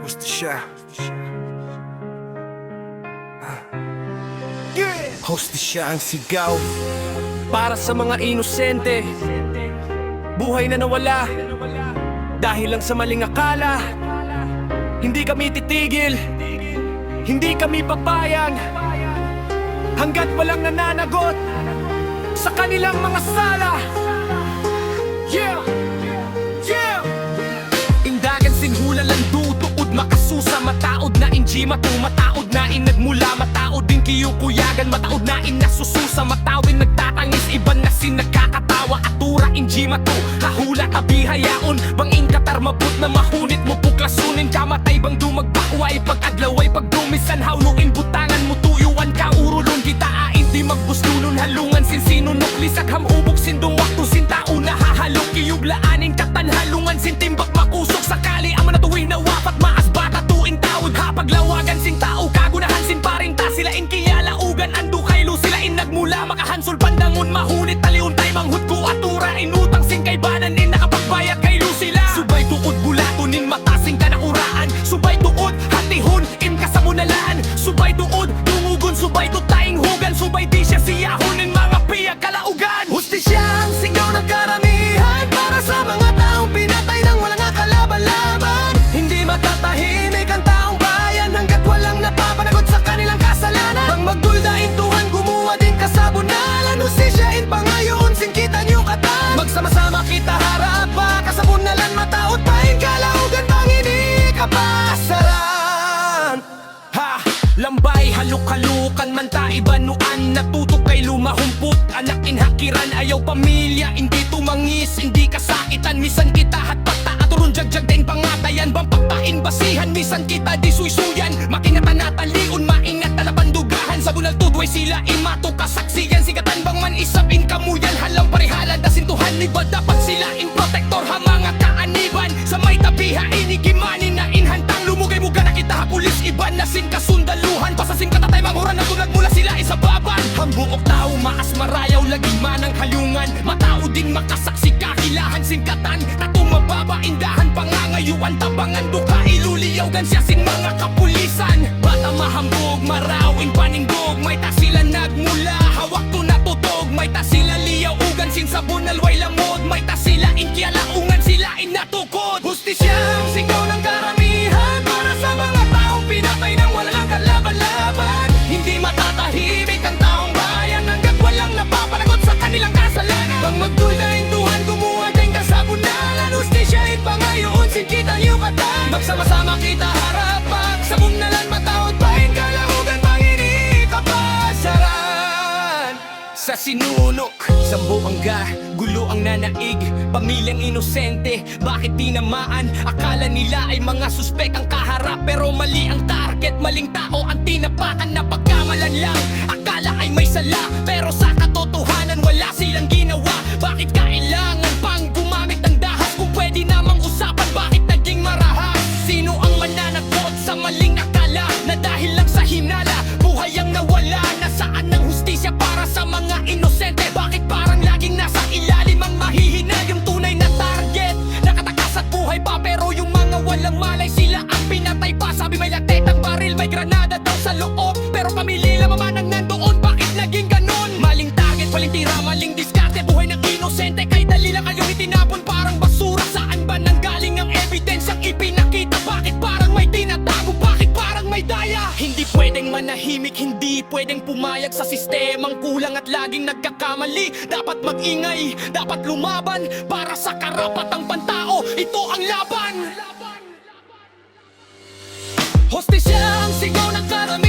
Hostisya. Hostisya ang sigaw para sa mga inosente. Buhay na nawala dahil lang sa maling akala. Hindi kami titigil, hindi kami papayag hanggat walang nananagot sa kanilang mga sala. Yeah! Yeah! Indagan sinhula lang tutuod makasusa. Mataod na inji mataod na nagmula. Mataod din kiyukuyagan, mataod na nasususa. Matawin nagtatangis, iban na sinagkakatawa. Atura inji matu, hahula kabihayaon. Bangin katar mabut na mahunit mo puklasunin. Kamatay bang dumagbakwa, ipag-adlaw ay pagdumisan. Hawluin butangan mo tuyuan ka urulon. Kita hindi magbustulon halungan sinsinunok. Lisag hamubok sindong wakto sintao na hahalok. Kiyublaaning katanhalungan sintimbak makusok. Sakali ang manatuwing na wapat maas bata tuing tawag. Hapaglawagan sing tao kagunahan sin paring ta. Silain kiyalaugan ando kaylo silain nagmula. Makahansol pandangon mahunit taliun tay manghut ko atura. Inutang sing kay banan in nakapagbayad kaylo sila. Subay tuod bulatunin matasing ka nakuraan. Subay tuod hatihon im ka sa munalaan. Subay tuod tungugon subay tutaing hugan. Subay di siya siyahonin mga piyag kalaugan. Hostisya ang sigaw ng karamihan para sa mga taong pinatay ng walang akalaban-laban. Hindi matatahimik ang taong bayan hanggat walang napapanagot sa kanilang kasalanan. Pang magduldain tuhan gumawa din kasabunalan. Hostisyain pangayon singkitan yung katan. Magsama-sama kita harap pa kasabunalan. Mataot pahin kalaugan pang hindi kapasaran. Ha! Lambay, haluk-halukan man taibanuan. Natutok kay lumahumpot, anak inhakiran. Ayaw pamilya, hindi tumangis, hindi kasakitan. Misan kita hatpata, aturun jagjag din pangatayan. Bampaktain basihan, misan kita di suysuyan. Makinatan nataliun, maingat na napandugahan. Sa bunal tudway sila imato kasaksiyan. Sikatan bang man isapin kamuyan. Halang parehalan, dasintuhan iba dapat sila in protector ha mga kaaniban. Sa may tabiha, inigimanin na inhantang. Lumugay muga na kita pulis, iban na sin kasundaluhan. Pasasing katatay manguran na tunag mula sila isababan. Hambuok tao maas marayaw lagi manang halungan. Matao din makasaksi kakilahan singkatan. Tato mababa indahan pangangayuan. Tabangan duka iluliyaw siya sin mga kapulisan. Bata mahambog marawin paningdog. May ta sila nagmula hawak to natutog. May ta sila liyaw ugan sin sabon alway lamod. May ta sila inkyalaungan sila inatukod. Hostisya ang sigaw ng karamihan para sa mga taong pinatay ng walang kalaban-laban. Hindi matatahimik ang taong bayan hanggat walang napapanagot sa kanilang kasalanan. Pang magduldain tuhan gumawa din kasabunalan. Hostisyain pangayon singkitan yung katan. Magsama-sama kita harap pagsabunalan. Mataot pahin kalaugan pang hindi kapasaran. Sa sinunok, sambo hangga, gulo ang nanaig. Pamilyang inosente, bakit tinamaan? Akala nila ay mga suspek ang kaharap. Pero mali ang target, maling tao ang tinapakan. Na pagkamalan lang, akala ay may sala. Pero sa katotohanan wala silang ginawa. Bakit kailangan pang gumamit ng dahas? Kung pwede namang usapan, bakit naging marahas? Sino ang mananagot sa maling akala? Na dahil lang sa hinala, buhay ang nawala. Nasaan ang hustisya para sa mga inosente? Bakit parang laging nasa ilalim ang mahihina? Yung tunay na target, nakatakas at buhay pa. Pero yung mga walang malay, sila ang pinatay pa. Sabi may latetang baril, may granada daw sa loob. Pero pamili lamang ang nandoon, bakit naging ganon? Maling target, maling tira, maling diskarte. Buhay ng inosente, kay dali lang kayong itinapon parang basura. Saan ba nanggaling ang evidence ang ipinakita? Bakit parang may tinatago? Bakit parang may daya? Hindi pwedeng manahimik, hindi pwedeng pumayag sa sistemang kulang at laging nagkakamali. Dapat magingay, dapat lumaban para sa karapatang pantao. Ito ang laban. Hostisya ang sigaw ng karamihan.